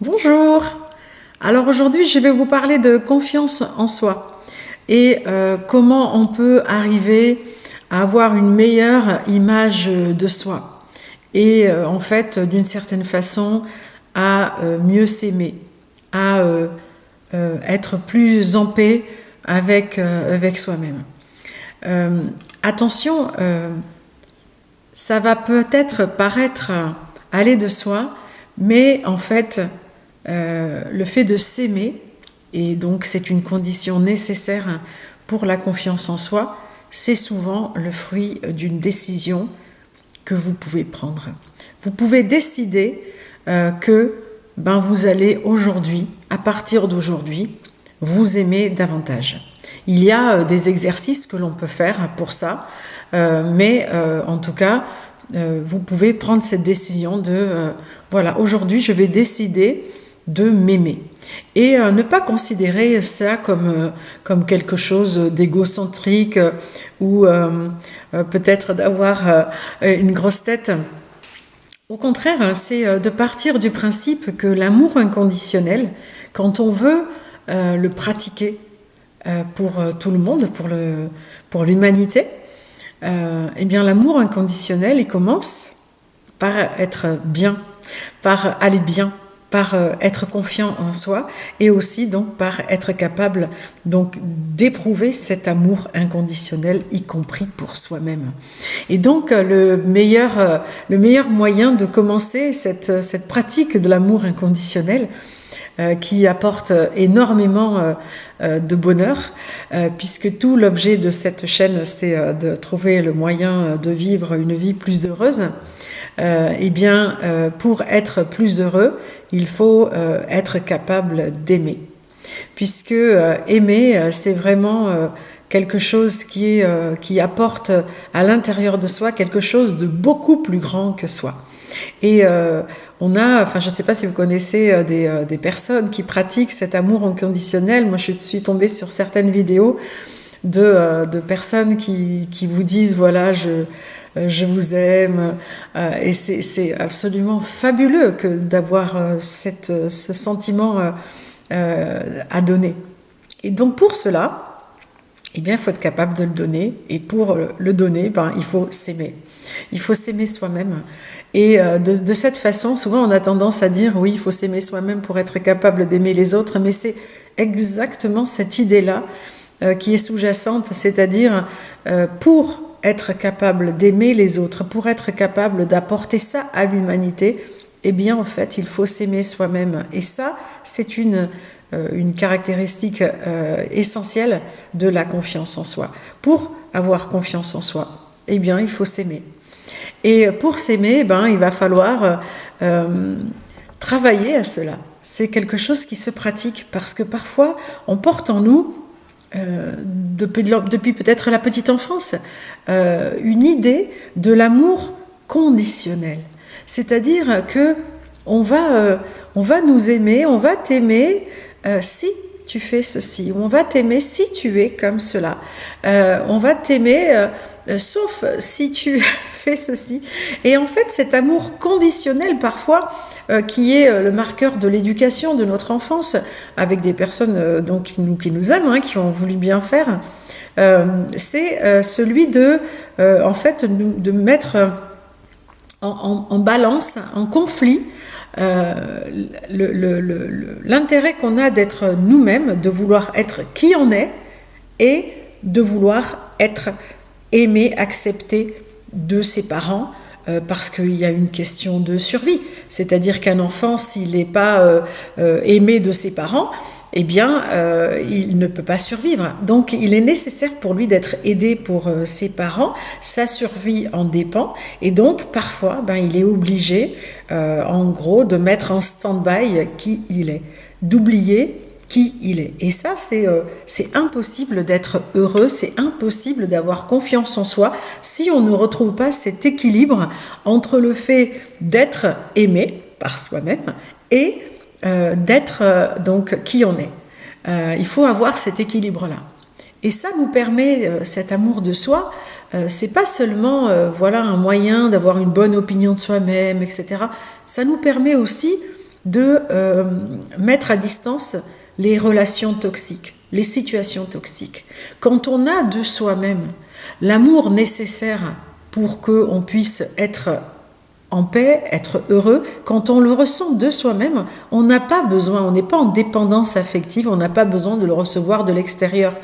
Bonjour. Alors aujourd'hui, je vais vous parler de confiance en soi et comment on peut arriver à avoir une meilleure image de soi et en fait, d'une certaine façon, à mieux s'aimer, à être plus en paix avec soi-même. Attention, ça va peut-être paraître aller de soi, mais en fait, le fait de s'aimer, et donc c'est une condition nécessaire pour la confiance en soi, c'est souvent le fruit d'une décision que vous pouvez prendre. Vous pouvez décider que vous allez aujourd'hui, à partir d'aujourd'hui, vous aimer davantage. Il y a des exercices que l'on peut faire pour ça, mais en tout cas, vous pouvez prendre cette décision de voilà, aujourd'hui je vais décider de m'aimer et ne pas considérer ça comme quelque chose d'égocentrique ou peut-être d'avoir une grosse tête. Au contraire, c'est de partir du principe que l'amour inconditionnel, quand on veut le pratiquer pour tout le monde, pour l'humanité, eh bien l'amour inconditionnel, il commence par être bien, par aller bien, par être confiant en soi et aussi donc par être capable donc d'éprouver cet amour inconditionnel, y compris pour soi-même. Et donc le meilleur moyen de commencer cette pratique de l'amour inconditionnel qui apporte énormément de bonheur, puisque tout l'objet de cette chaîne, c'est de trouver le moyen de vivre une vie plus heureuse. Eh bien, pour être plus heureux, il faut être capable d'aimer. Puisque aimer, c'est vraiment quelque chose qui apporte à l'intérieur de soi quelque chose de beaucoup plus grand que soi. Et on a, enfin je ne sais pas si vous connaissez des personnes qui pratiquent cet amour inconditionnel. Moi je suis tombée sur certaines vidéos de personnes qui vous disent voilà je vous aime, et c'est absolument fabuleux que d'avoir ce sentiment à donner. Et donc pour cela, eh bien, il faut être capable de le donner, et pour le donner, il faut s'aimer. Il faut s'aimer soi-même. Et de cette façon, souvent on a tendance à dire oui, il faut s'aimer soi-même pour être capable d'aimer les autres, mais c'est exactement cette idée-là qui est sous-jacente, c'est-à-dire pour être capable d'aimer les autres, pour être capable d'apporter ça à l'humanité, eh bien en fait il faut s'aimer soi-même. Et ça, c'est une caractéristique essentielle de la confiance en soi. Pour avoir confiance en soi, eh bien il faut s'aimer. Et pour s'aimer, il va falloir travailler à cela. C'est quelque chose qui se pratique parce que parfois on porte en nous depuis peut-être la petite enfance, une idée de l'amour conditionnel. C'est-à-dire que on va nous aimer, on va t'aimer si tu fais ceci, ou on va t'aimer si tu es comme cela, on va t'aimer sauf si tu fais ceci. Et en fait, cet amour conditionnel, parfois, qui est le marqueur de l'éducation de notre enfance, avec des personnes donc, qui nous aiment, qui ont voulu bien faire, c'est celui de mettre en balance, en conflit, l'intérêt qu'on a d'être nous-mêmes, de vouloir être qui on est, et de vouloir être aimé, accepté de ses parents, parce qu'il y a une question de survie. C'est-à-dire qu'un enfant, s'il n'est pas aimé de ses parents, eh bien, il ne peut pas survivre. Donc, il est nécessaire pour lui d'être aidé pour ses parents. Sa survie en dépend. Et donc, parfois, il est obligé, en gros, de mettre en stand-by qui il est, d'oublier qui il est. Et ça, c'est impossible d'être heureux, c'est impossible d'avoir confiance en soi si on ne retrouve pas cet équilibre entre le fait d'être aimé par soi-même et d'être donc qui on est. Il faut avoir cet équilibre-là. Et ça nous permet, cet amour de soi, c'est pas seulement un moyen d'avoir une bonne opinion de soi-même, etc. Ça nous permet aussi de mettre à distance les relations toxiques, les situations toxiques. Quand on a de soi-même l'amour nécessaire pour qu'on puisse être en paix, être heureux, quand on le ressent de soi-même, on n'a pas besoin, on n'est pas en dépendance affective, on n'a pas besoin de le recevoir de l'extérieur.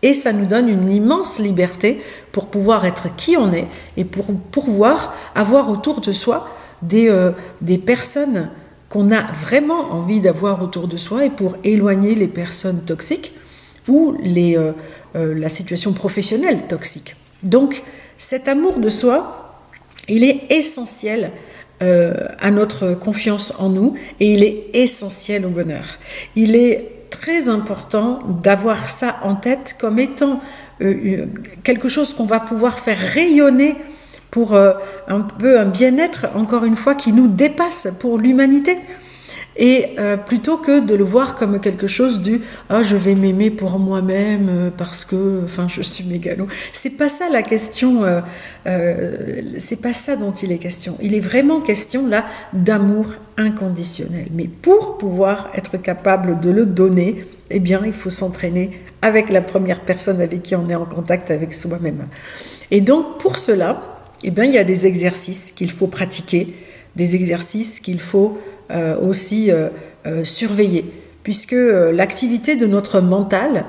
Et ça nous donne une immense liberté pour pouvoir être qui on est et pour pouvoir avoir autour de soi des personnes qu'on a vraiment envie d'avoir autour de soi et pour éloigner les personnes toxiques ou la situation professionnelle toxique. Donc cet amour de soi, il est essentiel à notre confiance en nous et il est essentiel au bonheur. Il est très important d'avoir ça en tête comme étant quelque chose qu'on va pouvoir faire rayonner pour un peu un bien-être, encore une fois, qui nous dépasse pour l'humanité. Et plutôt que de le voir comme quelque chose du « Ah, je vais m'aimer pour moi-même parce que je suis mégalo ». C'est pas ça la question, c'est pas ça dont il est question. Il est vraiment question là d'amour inconditionnel. Mais pour pouvoir être capable de le donner, eh bien, il faut s'entraîner avec la première personne avec qui on est en contact avec soi-même. Et donc, pour cela, eh bien, il y a des exercices qu'il faut pratiquer, des exercices qu'il faut aussi surveiller, puisque l'activité de notre mental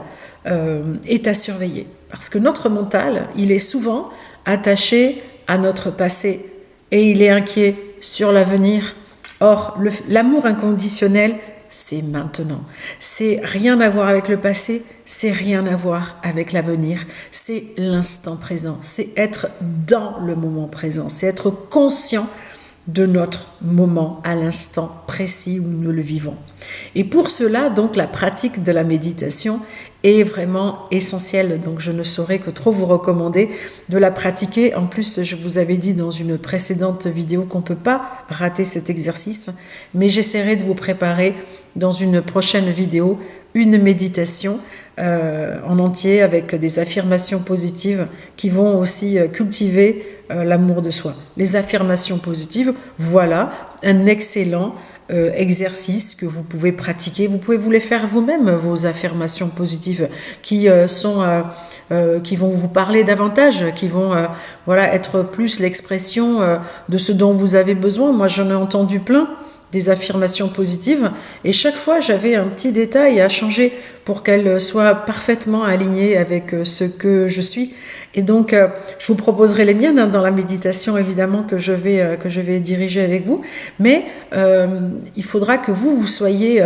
est à surveiller. Parce que notre mental, il est souvent attaché à notre passé et il est inquiet sur l'avenir. Or, l'amour inconditionnel, c'est maintenant. C'est rien à voir avec le passé, c'est rien à voir avec l'avenir. C'est l'instant présent, c'est être dans le moment présent, c'est être conscient de notre moment à l'instant précis où nous le vivons. Et pour cela, donc, la pratique de la méditation est vraiment essentielle. Donc, je ne saurais que trop vous recommander de la pratiquer. En plus, je vous avais dit dans une précédente vidéo qu'on ne peut pas rater cet exercice, mais j'essaierai de vous préparer dans une prochaine vidéo une méditation en entier avec des affirmations positives qui vont aussi cultiver l'amour de soi. Les affirmations positives, voilà un excellent exercice que vous pouvez pratiquer. Vous pouvez vous les faire vous-même, vos affirmations positives qui vont vous parler davantage, qui vont être plus l'expression de ce dont vous avez besoin. Moi, j'en ai entendu plein, des affirmations positives, et chaque fois j'avais un petit détail à changer pour qu'elles soient parfaitement alignées avec ce que je suis. Et donc je vous proposerai les miennes dans la méditation évidemment que je vais diriger avec vous, mais il faudra que vous soyez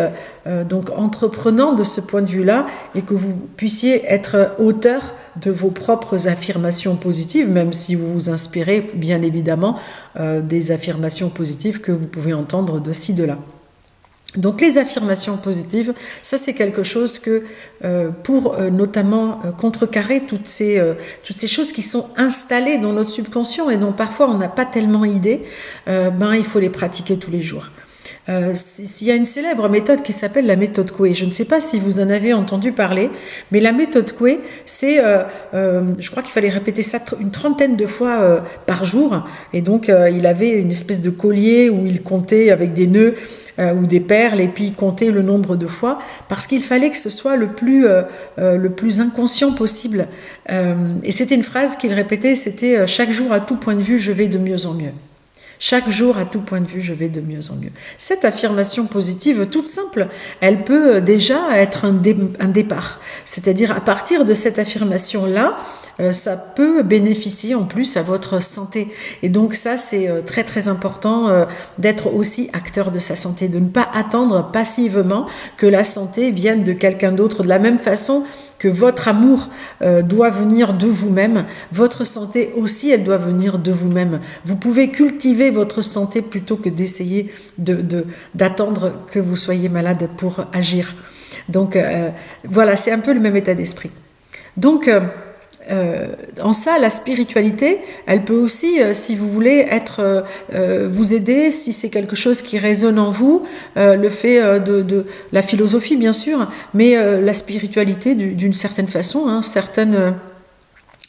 donc entreprenant de ce point de vue-là et que vous puissiez être auteur de vos propres affirmations positives, même si vous vous inspirez bien évidemment des affirmations positives que vous pouvez entendre de ci, de là. Donc les affirmations positives, ça c'est quelque chose que pour notamment contrecarrer toutes ces choses qui sont installées dans notre subconscient et dont parfois on n'a pas tellement idée, il faut les pratiquer tous les jours. Il y a une célèbre méthode qui s'appelle la méthode Coué. Je ne sais pas si vous en avez entendu parler, mais la méthode Coué, c'est, je crois qu'il fallait répéter ça une trentaine de fois par jour. Et donc, il avait une espèce de collier où il comptait avec des nœuds ou des perles et puis il comptait le nombre de fois parce qu'il fallait que ce soit le plus inconscient possible. Et c'était une phrase qu'il répétait, c'était « chaque jour à tout point de vue, je vais de mieux en mieux ». Chaque jour, à tout point de vue, je vais de mieux en mieux. Cette affirmation positive, toute simple, elle peut déjà être un départ. C'est-à-dire, à partir de cette affirmation-là, ça peut bénéficier en plus à votre santé. Et donc ça, c'est très très important d'être aussi acteur de sa santé, de ne pas attendre passivement que la santé vienne de quelqu'un d'autre. De la même façon que votre amour doit venir de vous-même, votre santé aussi, elle doit venir de vous-même. Vous pouvez cultiver votre santé plutôt que d'essayer d'attendre que vous soyez malade pour agir. Donc voilà, c'est un peu le même état d'esprit. Donc en ça, la spiritualité, elle peut aussi, si vous voulez, vous aider, si c'est quelque chose qui résonne en vous, le fait de la philosophie, bien sûr, mais la spiritualité d'une certaine façon, certaines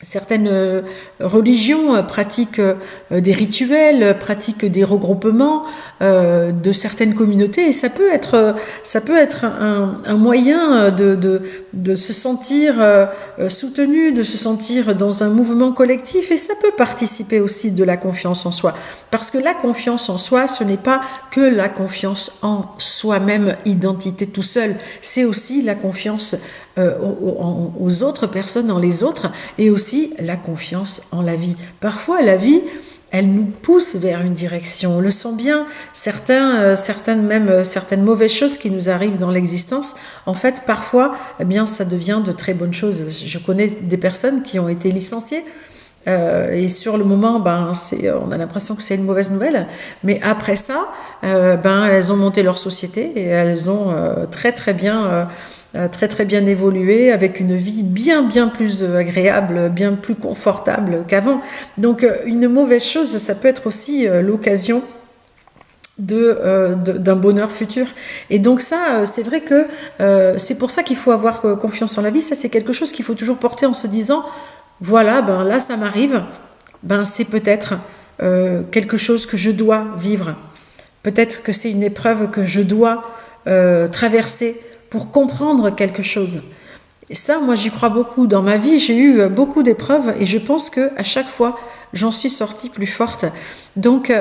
certaines religions pratiquent des rituels, pratiquent des regroupements de certaines communautés, et ça peut être un moyen de se sentir soutenu, de se sentir dans un mouvement collectif, et ça peut participer aussi de la confiance en soi. Parce que la confiance en soi, ce n'est pas que la confiance en soi-même, identité tout seul, c'est aussi la confiance aux autres personnes, en les autres, et aussi la confiance en la vie. Parfois, la vie, elle nous pousse vers une direction. On le sent bien, certaines mauvaises choses qui nous arrivent dans l'existence, en fait, parfois, eh bien, ça devient de très bonnes choses. Je connais des personnes qui ont été licenciées, et sur le moment, on a l'impression que c'est une mauvaise nouvelle, mais après ça, elles ont monté leur société et elles ont très très bien évolué, avec une vie bien plus agréable, bien plus confortable qu'avant. Donc une mauvaise chose, ça peut être aussi l'occasion d'un bonheur futur. Et donc ça, c'est vrai que c'est pour ça qu'il faut avoir confiance en la vie. Ça, c'est quelque chose qu'il faut toujours porter en se disant, voilà, là ça m'arrive, c'est peut-être quelque chose que je dois vivre. Peut-être que c'est une épreuve que je dois traverser pour comprendre quelque chose. Et ça, moi, j'y crois beaucoup. Dans ma vie, j'ai eu beaucoup d'épreuves, et je pense qu'à chaque fois, j'en suis sortie plus forte. Donc,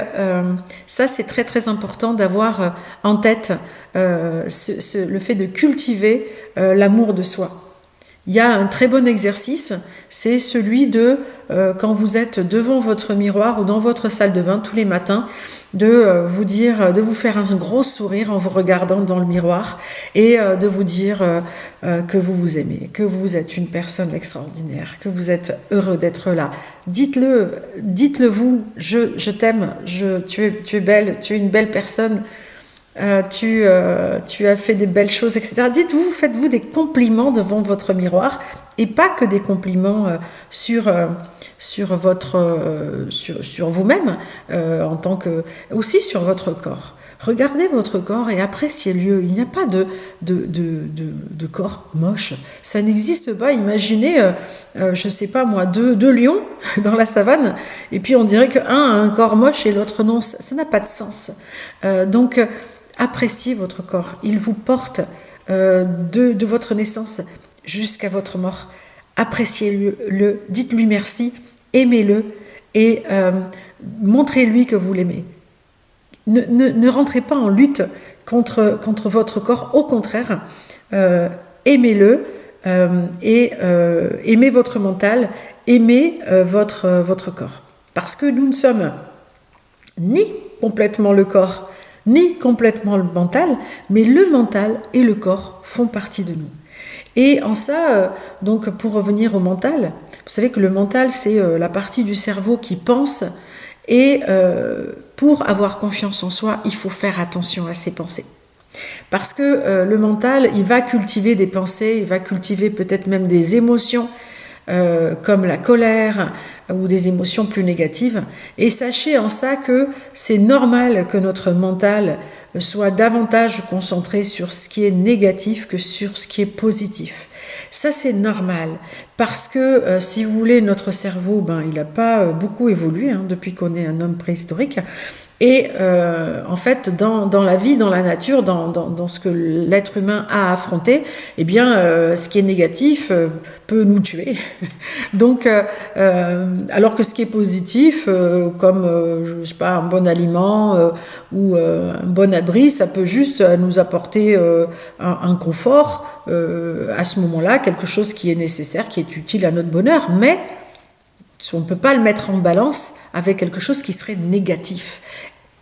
ça, c'est très, très important d'avoir en tête le fait de cultiver l'amour de soi. Il y a un très bon exercice, c'est celui de, quand vous êtes devant votre miroir ou dans votre salle de bain tous les matins, de vous faire un gros sourire en vous regardant dans le miroir, et de vous dire que vous vous aimez, que vous êtes une personne extraordinaire, que vous êtes heureux d'être là. Dites-le vous, je t'aime, tu es belle, tu es une belle personne. Tu as fait des belles choses, etc. Faites-vous des compliments devant votre miroir, et pas que des compliments sur vous-même, aussi sur votre corps. Regardez votre corps et appréciez-le. Il n'y a pas de corps moche. Ça n'existe pas. Imaginez, je sais pas moi, deux lions dans la savane, et puis on dirait qu'un a un corps moche et l'autre non. Ça n'a pas de sens. Donc, appréciez votre corps. Il vous porte de votre naissance jusqu'à votre mort. Appréciez-le, dites-lui merci, aimez-le, et montrez-lui que vous l'aimez. Ne rentrez pas en lutte contre votre corps. Au contraire, aimez-le, et aimez votre mental, aimez votre corps. Parce que nous ne sommes ni complètement le corps, ni complètement le mental, mais le mental et le corps font partie de nous. Et en ça, donc pour revenir au mental, vous savez que le mental, c'est la partie du cerveau qui pense, et pour avoir confiance en soi, il faut faire attention à ses pensées. Parce que le mental, il va cultiver des pensées, il va cultiver peut-être même des émotions, comme la colère ou des émotions plus négatives. Et sachez en ça que c'est normal que notre mental soit davantage concentré sur ce qui est négatif que sur ce qui est positif. Ça, c'est normal, parce que si vous voulez, notre cerveau, il n'a pas beaucoup évolué depuis qu'on est un homme préhistorique. Et en fait, dans la vie, dans la nature, dans ce que l'être humain a affronté, eh bien, ce qui est négatif peut nous tuer. Donc, alors que ce qui est positif, comme je sais pas, un bon aliment ou un bon abri, ça peut juste nous apporter un confort à ce moment-là, quelque chose qui est nécessaire, qui est utile à notre bonheur, mais on ne peut pas le mettre en balance avec quelque chose qui serait négatif.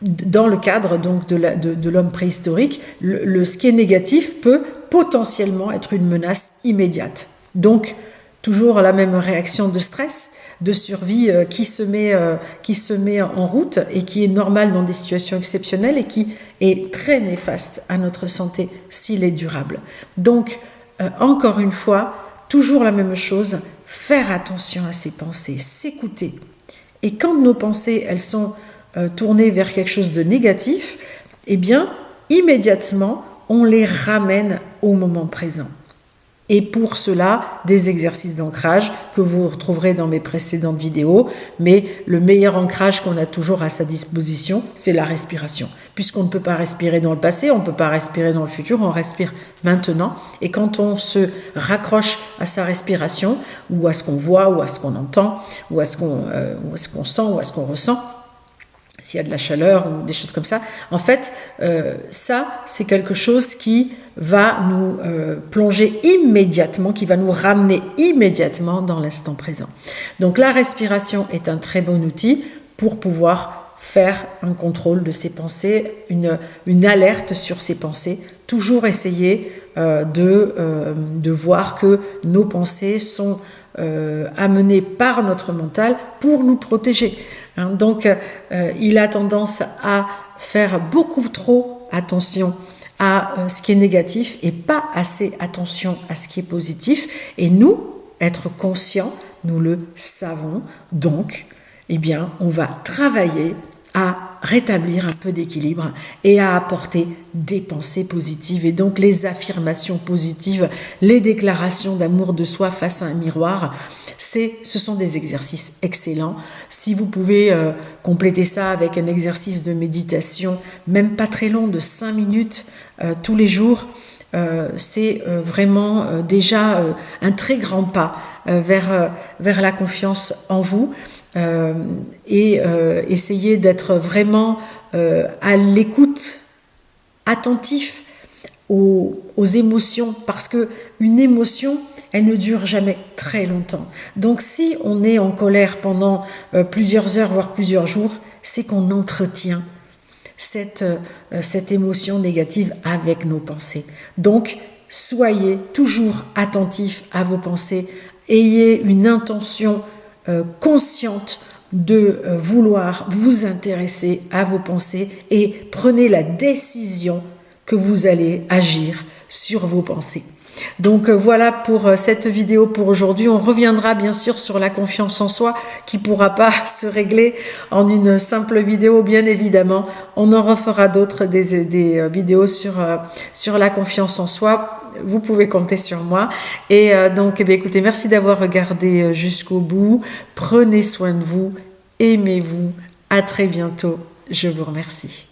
Dans le cadre donc de l'homme préhistorique, ce qui est négatif peut potentiellement être une menace immédiate. Donc, toujours la même réaction de stress, de survie qui se met en route, et qui est normale dans des situations exceptionnelles, et qui est très néfaste à notre santé s'il est durable. Donc, encore une fois, toujours la même chose, faire attention à ses pensées, s'écouter. Et quand nos pensées, elles sont tournées vers quelque chose de négatif, eh bien, immédiatement, on les ramène au moment présent. Et pour cela, des exercices d'ancrage que vous retrouverez dans mes précédentes vidéos. Mais le meilleur ancrage qu'on a toujours à sa disposition, c'est la respiration. Puisqu'on ne peut pas respirer dans le passé, on ne peut pas respirer dans le futur, on respire maintenant. Et quand on se raccroche à sa respiration, ou à ce qu'on voit, ou à ce qu'on entend, ou à ce qu'on sent, ou à ce qu'on ressent, s'il y a de la chaleur ou des choses comme ça, en fait, ça, c'est quelque chose qui va nous plonger immédiatement, qui va nous ramener immédiatement dans l'instant présent. Donc la respiration est un très bon outil pour pouvoir faire un contrôle de ses pensées, une alerte sur ses pensées, toujours essayer de voir que nos pensées sont amenées par notre mental pour nous protéger. Donc, il a tendance à faire beaucoup trop attention à ce qui est négatif et pas assez attention à ce qui est positif. Et nous, être conscients, nous le savons. Donc, eh bien, on va travailler à rétablir un peu d'équilibre et à apporter des pensées positives. Et donc, les affirmations positives, les déclarations d'amour de soi face à un miroir, ce sont des exercices excellents. Si vous pouvez compléter ça avec un exercice de méditation, même pas très long, de 5 minutes tous les jours, c'est vraiment déjà un très grand pas vers la confiance en vous. Et essayer d'être vraiment à l'écoute, attentif aux émotions, parce que une émotion, elle ne dure jamais très longtemps. Donc si on est en colère pendant plusieurs heures, voire plusieurs jours, c'est qu'on entretient cette émotion négative avec nos pensées. Donc soyez toujours attentifs à vos pensées, ayez une intention consciente de vouloir vous intéresser à vos pensées et prenez la décision que vous allez agir sur vos pensées. Donc voilà pour cette vidéo pour aujourd'hui. On reviendra bien sûr sur la confiance en soi qui ne pourra pas se régler en une simple vidéo, bien évidemment. On en refera d'autres, des vidéos sur la confiance en soi. Vous pouvez compter sur moi. Et donc, écoutez, merci d'avoir regardé jusqu'au bout. Prenez soin de vous, aimez-vous. À très bientôt. Je vous remercie.